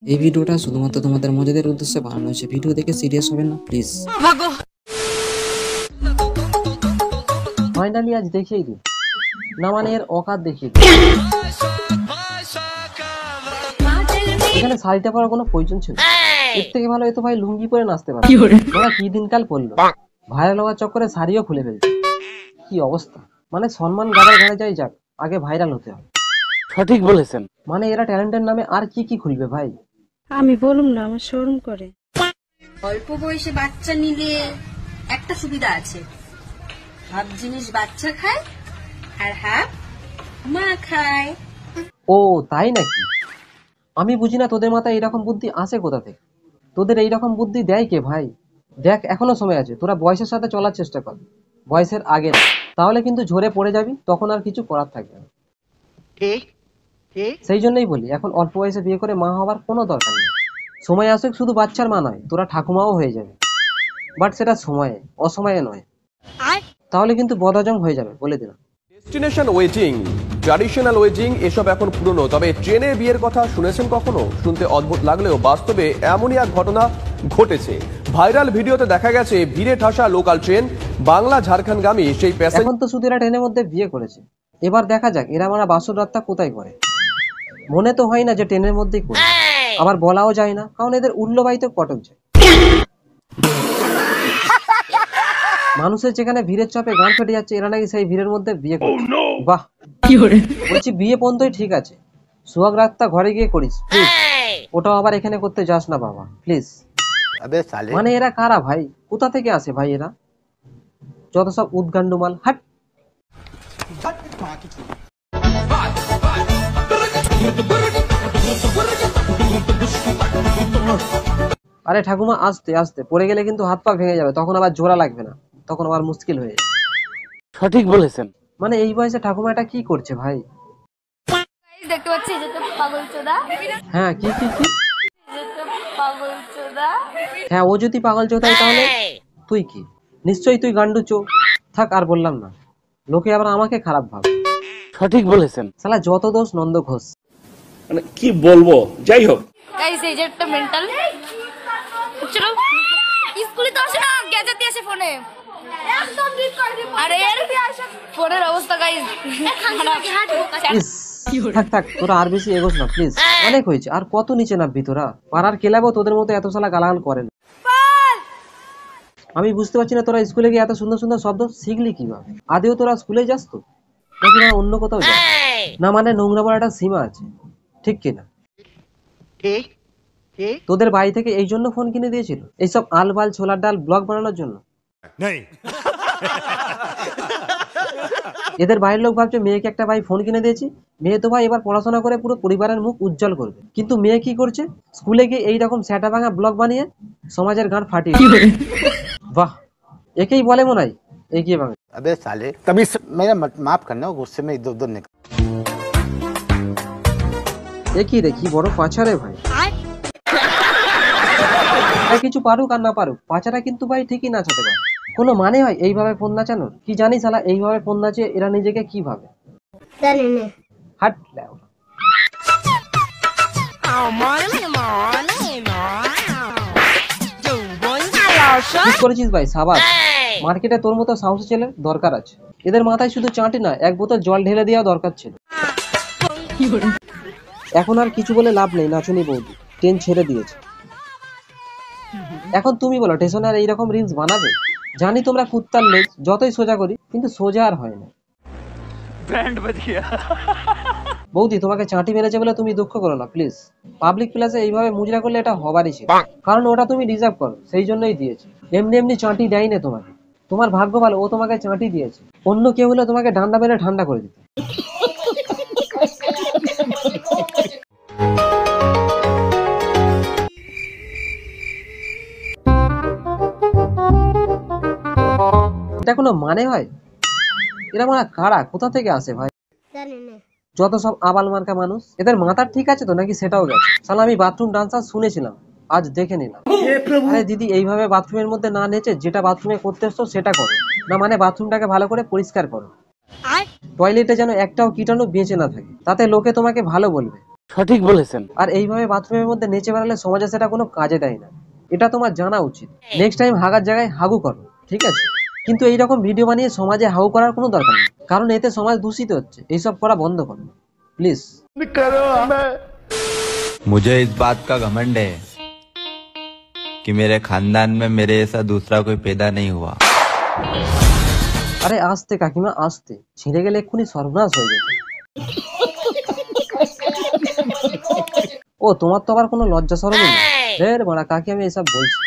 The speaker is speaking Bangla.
এই ভিডিওটা শুধুমাত্র তোমাদের মজাদের উদ্দেশ্যে বানানো হয়েছে। ভিডিও দেখে সিরিয়াস হবেন না প্লিজ। ফাইনালি আজ দেখিয়ে দিই, না মানে এর অকাত দেখিয়ে দিই। এখানে শাড়িটা পরার কোনো প্রয়োজন ছিল? এর থেকে ভালো এতো ভাই লুঙ্গি পরে নাচতে পারে। ওরা কি দিনকাল করলো, ভাইরাল হওয়ার চক্করে শাড়িও খুলে ফেলছে। কি অবস্থা, মানে সম্মান গাদার ঘরে যাই যাক, আগে ভাইরাল হতে হবে। সঠিক বলেছেন। মানে এরা ট্যালেন্টের নামে আর কি কি খুলবে ভাই? আমি বলুম না, আমার শরম করে। অল্প বয়সে বাচ্চা নিলে একটা সুবিধা আছে, হাফ জিনিস বাচ্চা খায় আর হাফ মা খায়। ও তাই নাকি? আমি বুঝি না তোদের মাথায় এইরকম বুদ্ধি আসে কোথা থেকে। তোদের এইরকম বুদ্ধি দেয় কে ভাই? দেখ এখনো সময় আছে, তোরা বয়সের সাথে চলার চেষ্টা কর, বয়সের আগে না। তাহলে কিন্তু ঝরে পড়ে যাবি, তখন আর কিছু করার থাকবে না। সেই জন্যই বলি, এখন অল্প বয়সে বিয়ে করে মা হওয়ার কোনো দরকার নেই। সময় আসুক, শুধু বাচ্চার মা নয়, তোরা ঠাকুমাও হয়ে যাবে। বাট সেটা সময়ে, অসময়ে নয়। তাহলে কিন্তু বদহজম হয়ে যাবে, বলে দিলাম। ডেস্টিনেশন ওয়েডিং, ট্র্যাডিশনাল ওয়েডিং এসব এখন পুরনো, তবে ট্রেনে বিয়ের কথা শুনেছেন কখনো? শুনতে অদ্ভুত লাগলেও বাস্তবে এমনই এক ঘটনা ঘটেছে। ভাইরাল ভিডিওতে দেখা গেছে ভিড়ে ঠাসা লোকাল ট্রেন বাংলা ঝাড়খণ্ডগামী সেই প্যাসেঞ্জার। এখন তো শুধু এরা ট্রেনের মধ্যে বিয়ে করেছে, এবার দেখা যাক এরা মারা বাসর রাতটা কোথায় করে। মনে তো হয় না যে ট্রেনের মধ্যেই করে, আবার বলাও যায় না, কারণ এদের উল্লো বাড়িতে কটক যায়। মানুষের যেখানে ভিড়ের চাপে গান ফেটে যাচ্ছে, এরা নাকি সেই ভিড়ের মধ্যে বিয়ে করছে। বাহ, বলছি বিয়ে পর্যন্তই ঠিক আছে, সোহাগ রাতটা ঘরে গিয়ে করিস প্লিজ, ওটাও আবার এখানে করতে যাস না বাবা প্লিজ। মানে এরা কারা ভাই, কোথা থেকে আসে ভাই এরা? যত সব উদ্গান্ডুমাল, হাট। আরে ঠাকুমা আস্তে আস্তে, পড়ে গেলে কিন্তু হাত পা ভেঙে যাবে, তখন আবার জোড়া লাগবে না, তখন আবার মুশকিল হয়ে যাবে। সঠিক বলেছেন। মানে এই বয়সে ঠাকুমা এটা কি করছে ভাই? দেখতে পাচ্ছি যেটা পাগলচোদা। হ্যাঁ কি কি কি? যেটা পাগলচোদা। হ্যাঁ ও যদি পাগল চোদাই তাহলে তুই কি? নিশ্চয়ই তুই গান্ডু চো। থাক আর বললাম না, লোকে আবার আমাকে খারাপ ভাবে। সঠিক বলেছেন। শালা যত দোষ নন্দ ঘোষ। মানে কি বলবো, যাই হোক। গাইস এই যে একটা মেন্টাল। চলো স্কুলে তো আসে না, গ্যাজেট দিয়ে আসে ফোনে। একদম ডিট করে দিই। আরে এর কি আসে ফোনের অবস্থা গাইস। ইস, থাক থাক, তোরা আর বেশি এগোস না প্লিজ, অনেক হয়েছে। আর কত নিচে নামবি তোরা? পাড়ার ক্লাবও তোদের মতো এত সালা গালাগাল করে না। আমি বুঝতে পারছি না তোরা স্কুলে গিয়ে এত সুন্দর সুন্দর শব্দ শিখলি কিভাবে? আদেও তোরা স্কুলে যাস তো, নাকি না অন্য কোথাও যাস? না মানে নোংরা বলার একটা সীমা আছে, ঠিক কিনা? তোদের বাড়ি থেকে এই জন্য ফোন কিনে দিয়েছিল, এইসব আলবাল ছোলার ডাল ব্লগ বানানোর জন্য? এদের বাড়ির লোক ভাবছে মেয়েকে একটা ভাই ফোন কিনে দিয়েছি, মেয়ে তো ভাই এবার পড়াশোনা করে পুরো পরিবারের মুখ উজ্জ্বল করবে। কিন্তু মেয়ে কি করছে? স্কুলে গিয়ে এইরকম স্যাটা ভাঙা ব্লগ বানিয়ে সমাজের গান ফাটিয়ে। বাহ, একেই বলে মনে হয় এগিয়ে বাংলা। अबे साले तभी मेरा माफ करना, गुस्से में इधर उधर निकल। একই রে, কি বড় পাছা রে ভাই। আর কিছু পারুক আর না পারুক, পাচারা কিন্তু ভাই ঠিকই নাচাতে পারে। কোনো মানে হয় এইভাবে ফোন নাচানোর? কি জানি শালা, এইভাবে ফোন নাচিয়ে এরা নিজেকে কি ভাবে? হাট লেও। ঠিক করেছিস ভাই, সাবাস। মার্কেটে তোর মতো সাহসী ছেলের দরকার আছে। এদের মাথায় শুধু চাঁটি না, এক বোতল জল ঢেলে দেওয়া দরকার ছিল। এখন আর কিছু বলে লাভ নেই, নাচুনি বৌদি ট্রেন ছেড়ে দিয়েছে। এখন তুমি বলো, স্টেশনে আর এইরকম রিলস বানাবে? জানি তোমরা কুত্তার লেজ, যতই সোজা করি কিন্তু সোজা আর হয় না। বৌদি তোমাকে চাঁটি মেরেছে বলে তুমি দুঃখ করো না প্লিজ। পাবলিক প্লেসে এইভাবে মুজরা করলে এটা হবারই ছিল, কারণ ওটা তুমি ডিজার্ভ করো, সেই জন্যই দিয়েছে। এমনি এমনি চাঁটি দেয় না তোমাকে, তোমার ভাগ্য ভালো ও তোমাকে চাঁটি দিয়েছে। অন্য কেউ হলে তোমাকে ডান্ডা মেরে ঠান্ডা করে দিত। এটা কোনো মানে হয়? এরা মানে কারা, কোথা থেকে আসে ভাই? যত সব আবাল মার্কা মানুষ, এদের মাথার ঠিক আছে তো নাকি সেটাও গেছে? শালা আমি বাথরুম ডান্সার শুনেছিলাম, আজ দেখে নিলাম। আরে দিদি, এইভাবে বাথরুমের মধ্যে না নেচে যেটা বাথরুমে করতে এসছো সেটা করো না, মানে বাথরুমটাকে ভালো করে পরিষ্কার করো। টয়লেটে যেন একটাও কীটাণু বেঁচে না থাকে, তাতে লোকে তোমাকে ভালো বলবে। সঠিক বলেছেন। আর এইভাবে বাথরুমের মধ্যে নেচে বেড়ালে সমাজে সেটা কোনো কাজে দেয় না, এটা তোমার জানা উচিত। নেক্সট টাইম হাগার জায়গায় হাগু করো, ঠিক আছে? কিন্তু এইরকম ভিডিও বানিয়ে সমাজে হাগু করার কোনো দরকার নেই, কারণ এতে সমাজ দূষিত হচ্ছে। এইসব করা বন্ধ করো প্লিজ। मुझे इस बात का घमंड है कि मेरे खानदान में मेरे जैसा दूसरा कोई पैदा नहीं हुआ। আরে আস্তে কাকিমা আস্তে, ছিঁড়ে গেলে এক্ষুনি সর্বনাশ হয়ে যেত। ও তোমার তো আবার কোনো লজ্জা শরম নেই। রে বাড়া কাকি, আমি এসব বলছি।